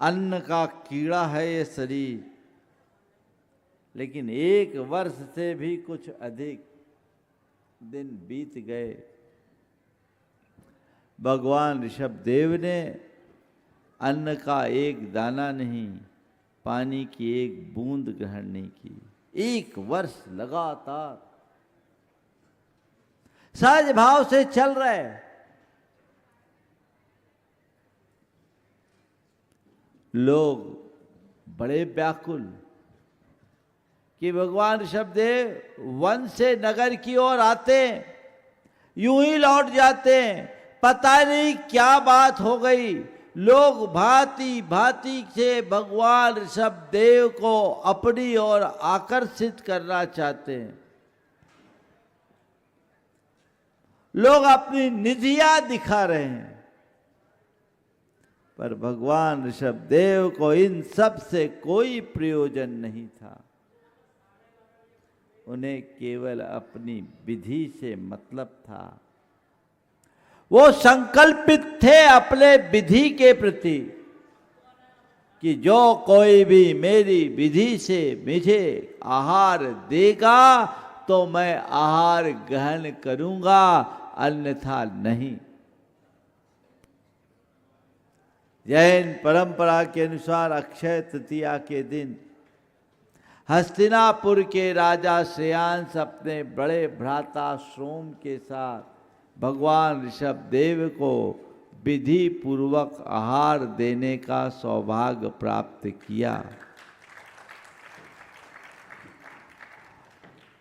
अन्न का कीड़ा है ये शरीर, लेकिन 1 वर्ष से भी कुछ अधिक दिन बीत गए, भगवान ऋषभदेव ने अन्न का एक दाना नहीं, पानी की एक बूंद ग्रहण नहीं की। 1 वर्ष लगातार सहज भाव से चल रहे। लोग बड़े व्याकुल कि भगवान ऋषभदेव वन से नगर की ओर आते, यूं ही लौट जाते, पता नहीं क्या बात हो गई। लोग भांति भांति से भगवान ऋषभदेव को अपनी ओर आकर्षित करना चाहते हैं। लोग अपनी निधियां दिखा रहे हैं, पर भगवान ऋषभदेव को इन सब से कोई प्रयोजन नहीं था। उन्हें केवल अपनी विधि से मतलब था। वो संकल्पित थे अपने विधि के प्रति कि जो कोई भी मेरी विधि से मुझे आहार देगा तो मैं आहार ग्रहण करूंगा, अन्यथा नहीं। जैन परंपरा के अनुसार अक्षय तृतीया के दिन हस्तिनापुर के राजा श्रेयांश अपने बड़े भ्राता सोम के साथ भगवान ऋषभदेव को विधि पूर्वक आहार देने का सौभाग्य प्राप्त किया।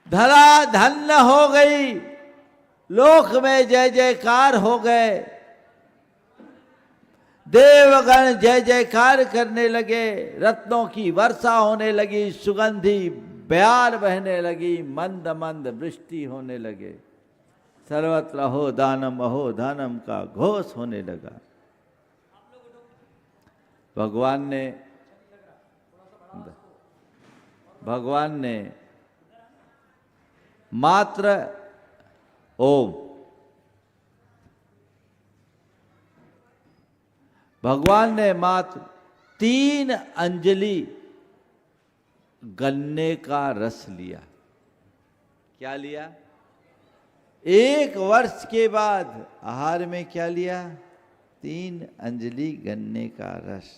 धरा धन्य हो गई, लोक में जय जयकार हो गए। देवगण जय जयकार करने लगे, रत्नों की वर्षा होने लगी, सुगंधी बयार बहने लगी, मंद मंद वृष्टि होने लगे, सर्वत्र अहो दानम का घोष होने लगा। भगवान ने मात्र ओम, भगवान ने मात्र 3 अंजलि गन्ने का रस लिया। क्या लिया? 1 वर्ष के बाद आहार में क्या लिया? 3 अंजलि गन्ने का रस।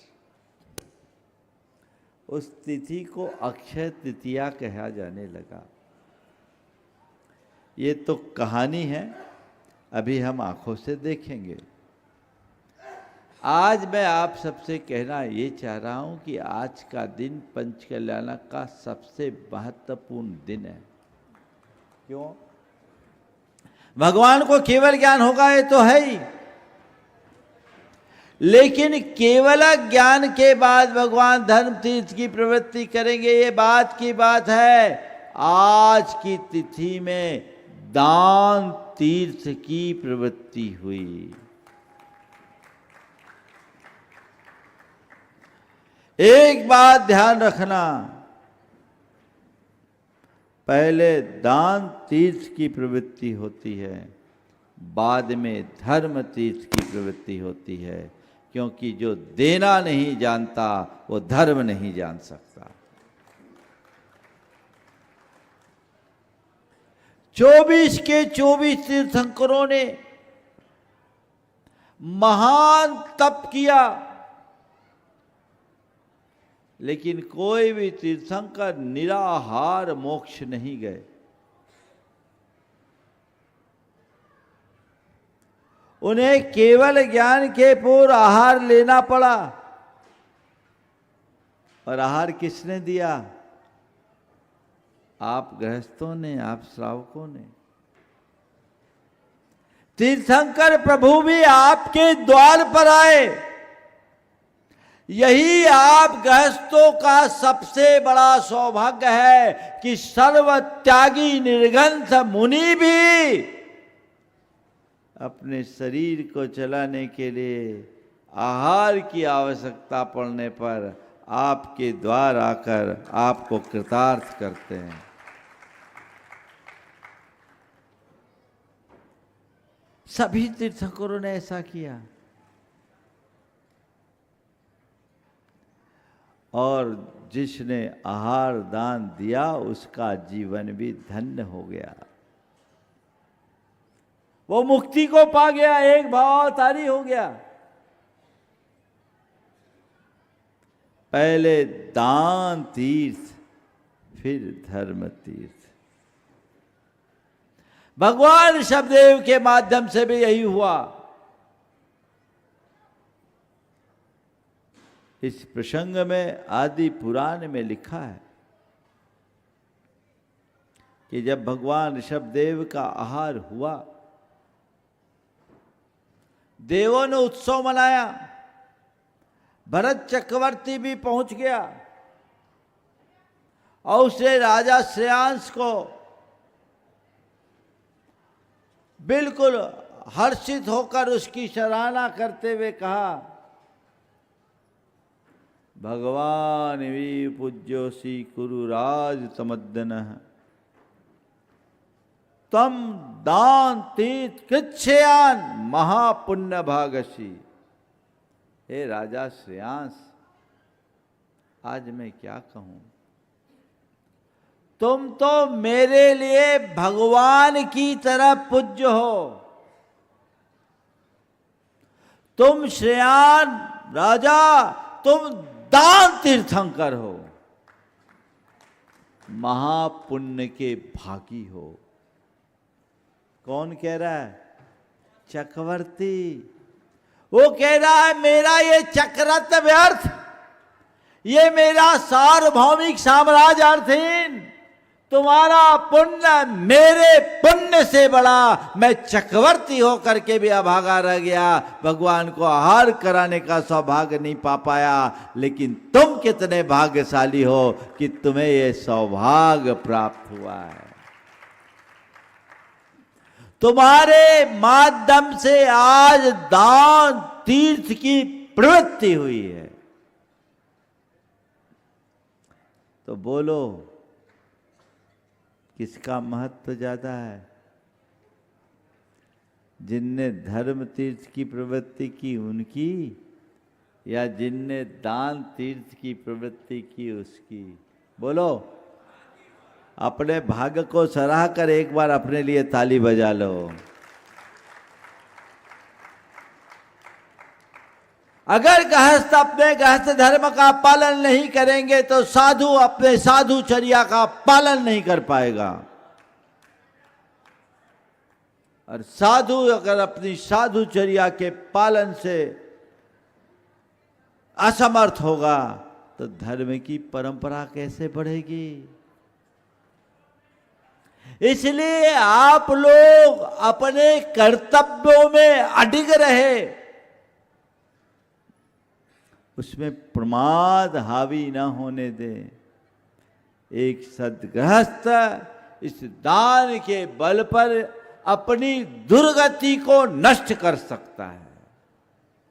उस तिथि को अक्षय तृतीया कहा जाने लगा। ये तो कहानी है, अभी हम आंखों से देखेंगे। आज मैं आप सबसे कहना ये चाह रहा हूं कि आज का दिन पंचकल्याणक का सबसे महत्वपूर्ण दिन है। क्यों? भगवान को केवल ज्ञान होगा ये तो है ही, लेकिन केवल ज्ञान के बाद भगवान धर्म तीर्थ की प्रवृत्ति करेंगे, ये बात की बात है। आज की तिथि में दान तीर्थ की प्रवृत्ति हुई। एक बात ध्यान रखना, पहले दान तीर्थ की प्रवृत्ति होती है, बाद में धर्म तीर्थ की प्रवृत्ति होती है, क्योंकि जो देना नहीं जानता वो धर्म नहीं जान सकता। 24 के 24 तीर्थंकरों ने महान तप किया, लेकिन कोई भी तीर्थंकर निराहार मोक्ष नहीं गए। उन्हें केवल ज्ञान के पूर्व आहार लेना पड़ा। और आहार किसने दिया? आप गृहस्थों ने, आप श्रावकों ने। तीर्थंकर प्रभु भी आपके द्वार पर आए। यही आप गृहस्थों का सबसे बड़ा सौभाग्य है कि सर्वत्यागी निर्ग्रंथ मुनि भी अपने शरीर को चलाने के लिए आहार की आवश्यकता पड़ने पर आपके द्वार आकर आपको कृतार्थ करते हैं। सभी तीर्थंकरों ने ऐसा किया। और जिसने आहार दान दिया उसका जीवन भी धन्य हो गया, वो मुक्ति को पा गया, एक भावावतारी हो गया। पहले दान तीर्थ, फिर धर्म तीर्थ। भगवान ऋषभदेव के माध्यम से भी यही हुआ। इस प्रसंग में आदि पुराण में लिखा है कि जब भगवान ऋषभदेव का आहार हुआ, देवों ने उत्सव मनाया, भरत चक्रवर्ती भी पहुंच गया और उसने राजा श्रेयांश को बिल्कुल हर्षित होकर उसकी सराहना करते हुए कहा, भगवान वी पूज्योसी कुरु राज तमद्दनः तम दान तीर्थ कृच्छयान महापुण्य भागसी। हे राजा श्रेयांश, आज मैं क्या कहूं, तुम तो मेरे लिए भगवान की तरह पूज्य हो। तुम श्रेयान राजा, तुम दान तीर्थंकर हो, महापुण्य के भागी हो। कौन कह रहा है? चक्रवर्ती। वो कह रहा है मेरा ये चक्ररत्न व्यर्थ, ये मेरा सार्वभौमिक साम्राज्य अर्थहीन, तुम्हारा पुण्य मेरे पुण्य से बड़ा। मैं चक्रवर्ती होकर के भी अभागा रह गया, भगवान को आहार कराने का सौभाग्य नहीं पा पाया, लेकिन तुम कितने भाग्यशाली हो कि तुम्हें यह सौभाग्य प्राप्त हुआ है। तुम्हारे माध्यम से आज दान तीर्थ की प्रवृत्ति हुई है। तो बोलो, किसका महत्व ज्यादा है? जिनने धर्म तीर्थ की प्रवृत्ति की उनकी, या जिनने दान तीर्थ की प्रवृत्ति की उसकी? बोलो। अपने भाग्य को सराह कर एक बार अपने लिए ताली बजा लो। अगर गृहस्थ अपने गृहस्थ धर्म का पालन नहीं करेंगे तो साधु अपने साधुचर्या का पालन नहीं कर पाएगा, और साधु अगर अपनी साधुचर्या के पालन से असमर्थ होगा तो धर्म की परंपरा कैसे बढ़ेगी? इसलिए आप लोग अपने कर्तव्यों में अडिग रहे, उसमें प्रमाद हावी न होने दें। एक सद्गृहस्थ इस दान के बल पर अपनी दुर्गति को नष्ट कर सकता है।